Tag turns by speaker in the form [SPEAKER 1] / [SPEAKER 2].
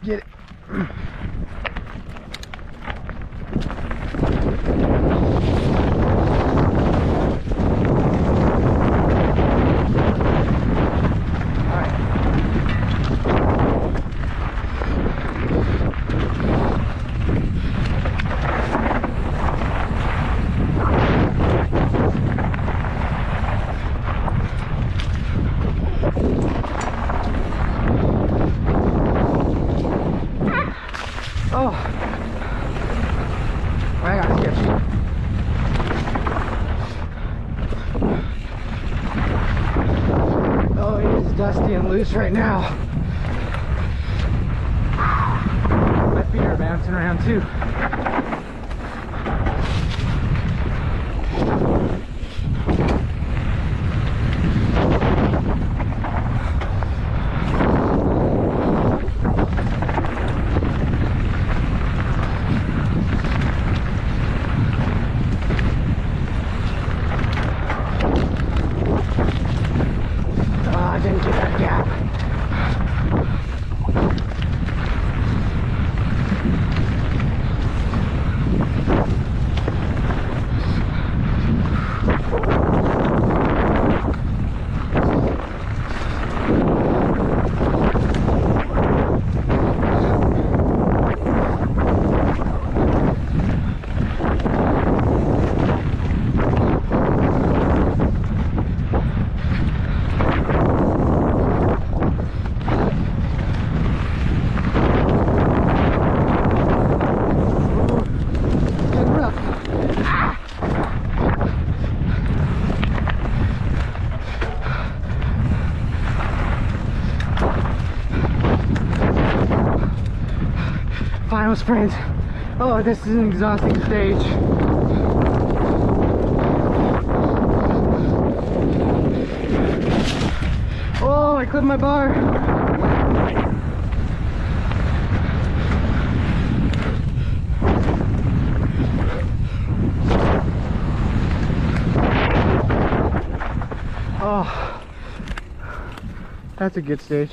[SPEAKER 1] get it. Oh, I got sketchy. Oh, it is dusty and loose right now. My feet are bouncing around too. I didn't get that gap. Final sprint. Oh, this is an exhausting stage. Oh, I clipped my bar. Oh, that's a good stage.